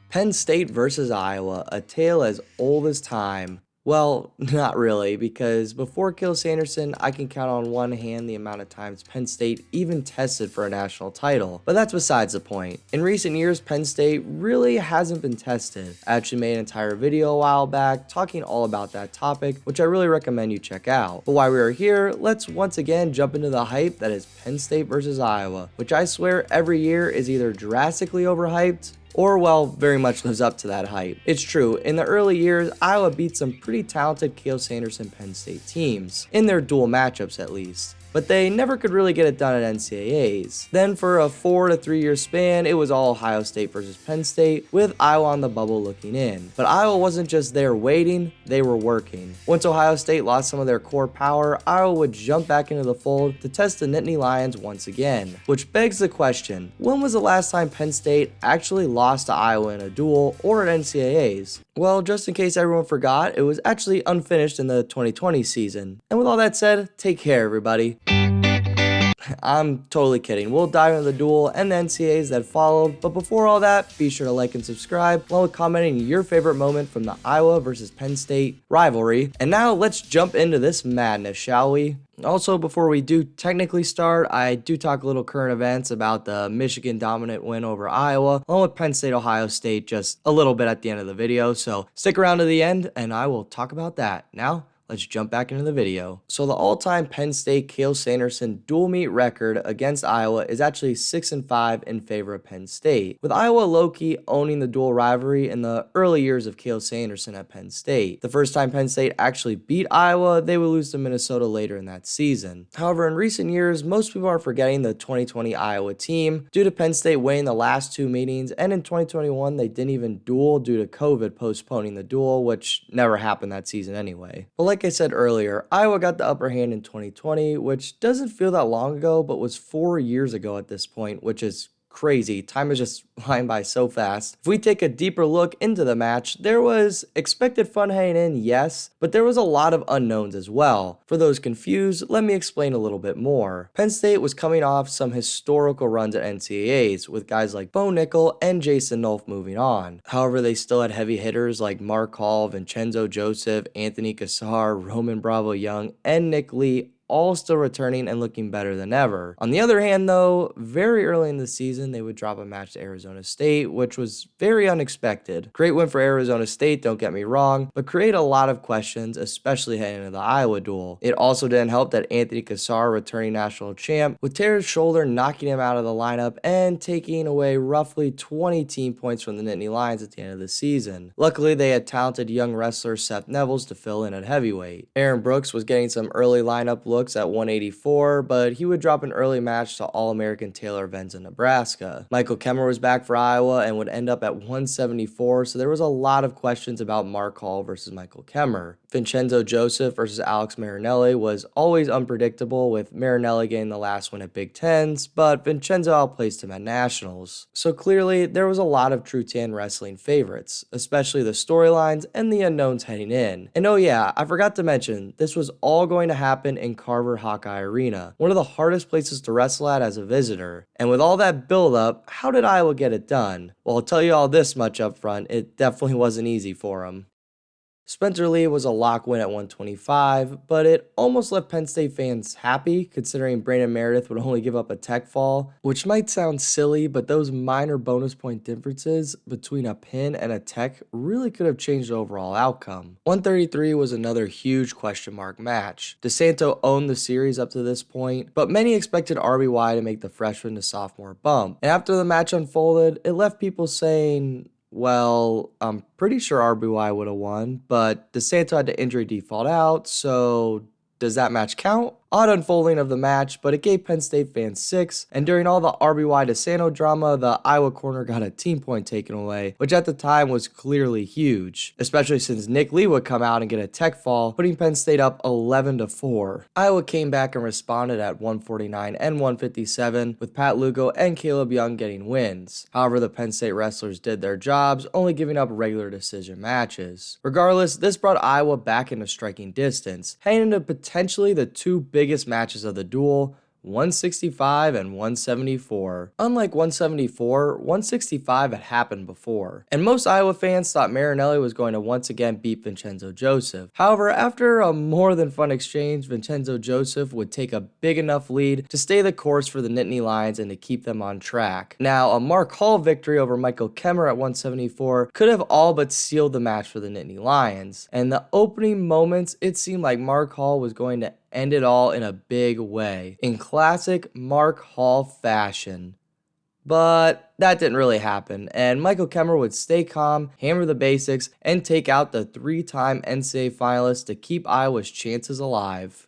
Penn State versus Iowa, a tale as old as time. Well, not really, because before Kill Sanderson, I can count on one hand the amount of times Penn State even tested for a national title. But that's besides the point. In recent years, Penn State really hasn't been tested. I actually made an entire video a while back talking all about that topic, which I really recommend you check out. But while we are here, let's once again jump into the hype that is Penn State versus Iowa, which I swear every year is either drastically overhyped or, well, very much lives up to that hype. It's true, in the early years, Iowa beat some pretty talented Cale Sanderson Penn State teams, in their dual matchups at least. But they never could really get it done at NCAAs. Then for a 4 to 3 year span, it was all Ohio State versus Penn State, with Iowa on the bubble looking in. But Iowa wasn't just there waiting, they were working. Once Ohio State lost some of their core power, Iowa would jump back into the fold to test the Nittany Lions once again. Which begs the question, when was the last time Penn State actually lost to Iowa in a duel or at NCAAs? Well, just in case everyone forgot, it was actually unfinished in the 2020 season. And with all that said, take care everybody. I'm totally kidding. We'll dive into the duel and the NCAAs that followed, but before all that, be sure to like and subscribe, along with commenting your favorite moment from the Iowa versus Penn State rivalry. And now let's jump into this madness, shall we? Also, before we do technically start, I do talk a little current events about the Michigan dominant win over Iowa, along with Penn State, Ohio State, just a little bit at the end of the video. So stick around to the end and I will talk about that. Now, let's jump back into the video. So the all-time Penn State Cale Sanderson dual meet record against Iowa is actually 6-5 in favor of Penn State, with Iowa low-key owning the dual rivalry in the early years of Cale Sanderson at Penn State. The first time Penn State actually beat Iowa, they would lose to Minnesota later in that season. However, in recent years, most people are forgetting the 2020 Iowa team due to Penn State winning the last two meetings, and in 2021 they didn't even duel due to COVID postponing the duel, which never happened that season anyway. But like I said earlier, Iowa got the upper hand in 2020, which doesn't feel that long ago, but was 4 years ago at this point, which is crazy. Time is just flying by so fast. If we take a deeper look into the match, there was expected fun heading in, yes, but there was a lot of unknowns as well. For those confused, let me explain a little bit more. Penn State was coming off some historical runs at NCAAs, with guys like Bo Nickel and Jason Nolf moving on. However, they still had heavy hitters like Mark Hall, Vincenzo Joseph, Anthony Cassar, Roman Bravo Young, and Nick Lee, all still returning and looking better than ever. On the other hand though, very early in the season, they would drop a match to Arizona State, which was very unexpected. Great win for Arizona State, don't get me wrong, but created a lot of questions, especially heading into the Iowa duel. It also didn't help that Anthony Cassar, returning national champ, would tear his shoulder, knocking him out of the lineup and taking away roughly 20 team points from the Nittany Lions at the end of the season. Luckily, they had talented young wrestler Seth Nevels to fill in at heavyweight. Aaron Brooks was getting some early lineup looks at 184, but he would drop an early match to All-American Taylor Venza, Nebraska. Michael Kemmer was back for Iowa and would end up at 174, so there was a lot of questions about Mark Hall versus Michael Kemmer. Vincenzo Joseph versus Alex Marinelli was always unpredictable, with Marinelli getting the last win at Big Tens, but Vincenzo outplaced him at Nationals. So clearly, there was a lot of TrueTan wrestling favorites, especially the storylines and the unknowns heading in. And oh yeah, I forgot to mention, this was all going to happen in Carver Hawkeye Arena, one of the hardest places to wrestle at as a visitor. And with all that build-up, how did Iowa get it done? Well, I'll tell you all this much up front, it definitely wasn't easy for them. Spencer Lee was a lock win at 125, but it almost left Penn State fans happy, considering Brandon Meredith would only give up a tech fall, which might sound silly, but those minor bonus point differences between a pin and a tech really could have changed the overall outcome. 133 was another huge question mark match. DeSanto owned the series up to this point, but many expected RBY to make the freshman to sophomore bump, and after the match unfolded, it left people saying, well, I'm pretty sure RBY would have won, but DeSanto had to injury default out, so does that match count? Odd unfolding of the match, but it gave Penn State fans 6, and during all the RBY DeSanto drama, the Iowa corner got a team point taken away, which at the time was clearly huge, especially since Nick Lee would come out and get a tech fall, putting Penn State up 11-4. Iowa came back and responded at 149 and 157, with Pat Lugo and Caleb Young getting wins. However, the Penn State wrestlers did their jobs, only giving up regular decision matches. Regardless, this brought Iowa back into striking distance, heading into potentially the two biggest matches of the duel, 165 and 174. Unlike 174, 165 had happened before, and most Iowa fans thought Marinelli was going to once again beat Vincenzo Joseph. However, after a more than fun exchange, Vincenzo Joseph would take a big enough lead to stay the course for the Nittany Lions and to keep them on track. Now, a Mark Hall victory over Michael Kemmer at 174 could have all but sealed the match for the Nittany Lions, and the opening moments, it seemed like Mark Hall was going to end it all in a big way, in classic Mark Hall fashion. But that didn't really happen, and Michael Kemmer would stay calm, hammer the basics, and take out the three-time NCAA finalist to keep Iowa's chances alive.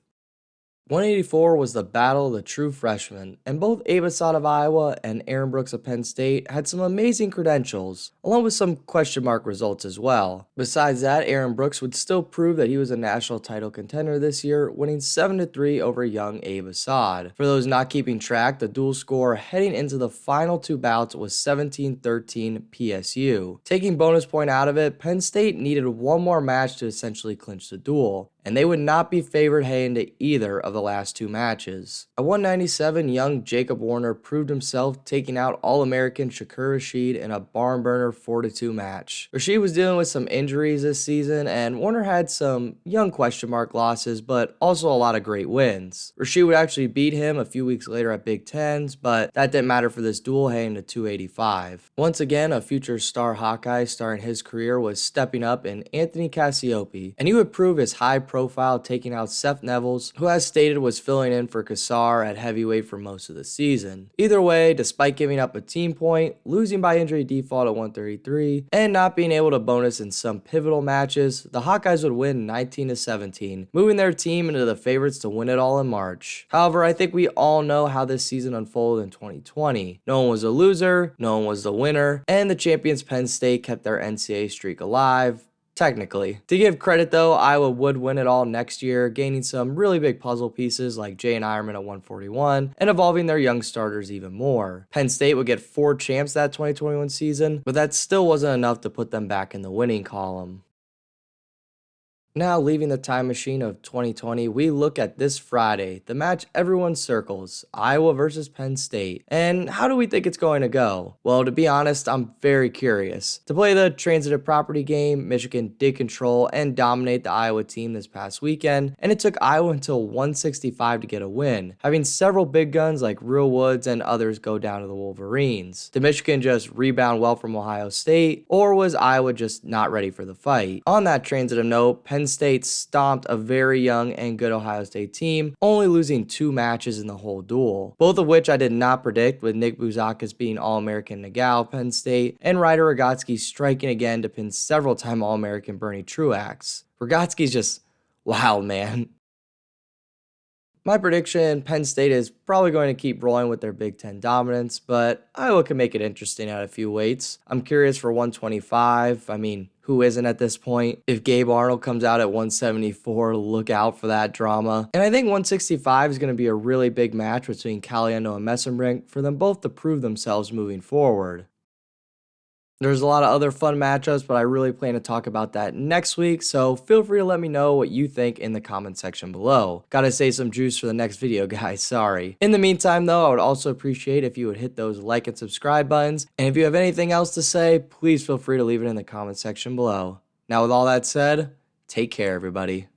184 was the battle of the true freshmen, and both Abe Assad of Iowa and Aaron Brooks of Penn State had some amazing credentials, along with some question mark results as well. Besides that, Aaron Brooks would still prove that he was a national title contender this year, winning 7-3 over young Abe Assad. For those not keeping track, the dual score heading into the final two bouts was 17-13 PSU. Taking bonus point out of it, Penn State needed one more match to essentially clinch the duel, and they would not be favored heading to either of the last two matches. At 197, young Jacob Warner proved himself, taking out All-American Shakur Rashid in a barn burner 4-2 match. Rashid was dealing with some injuries this season, and Warner had some young question mark losses, but also a lot of great wins. Rashid would actually beat him a few weeks later at Big Tens, but that didn't matter for this duel heading to 285. Once again, a future star Hawkeye starting his career was stepping up in Anthony Cassiope, and he would prove his high profile taking out Seth Nevels, who as stated was filling in for Kassar at heavyweight for most of the season. Either way, despite giving up a team point, losing by injury default at 133, and not being able to bonus in some pivotal matches, the Hawkeyes would win 19-17, moving their team into the favorites to win it all in March. However, I think we all know how this season unfolded in 2020. No one was a loser, no one was the winner, and the champions Penn State kept their NCAA streak alive. Technically. To give credit though, Iowa would win it all next year, gaining some really big puzzle pieces like Jay Ironman at 141 and evolving their young starters even more. Penn State would get 4 champs that 2021 season, but that still wasn't enough to put them back in the winning column. Now, leaving the time machine of 2020, we look at this Friday, the match everyone circles, Iowa versus Penn State. And how do we think it's going to go? Well, to be honest, I'm very curious. To play the transitive property game, Michigan did control and dominate the Iowa team this past weekend, and it took Iowa until 165 to get a win, having several big guns like Real Woods and others go down to the Wolverines. Did Michigan just rebound well from Ohio State, or was Iowa just not ready for the fight? On that transitive note, Penn State stomped a very young and good Ohio State team, only losing 2 matches in the whole duel, both of which I did not predict, with Nick Bouzakis being All-American Nagao of Penn State, and Ryder Rogotsky striking again to pin several-time All-American Bernie Truax. Rogotsky's just wild, man. My prediction, Penn State is probably going to keep rolling with their Big Ten dominance, but Iowa can make it interesting at a few weights. I'm curious for 125. I mean, who isn't at this point? If Gabe Arnold comes out at 174, look out for that drama. And I think 165 is going to be a really big match between Caliendo and Messenbrink for them both to prove themselves moving forward. There's a lot of other fun matchups, but I really plan to talk about that next week, so feel free to let me know what you think in the comment section below. Gotta save some juice for the next video, guys, sorry. In the meantime, though, I would also appreciate if you would hit those like and subscribe buttons, and if you have anything else to say, please feel free to leave it in the comment section below. Now, with all that said, take care, everybody.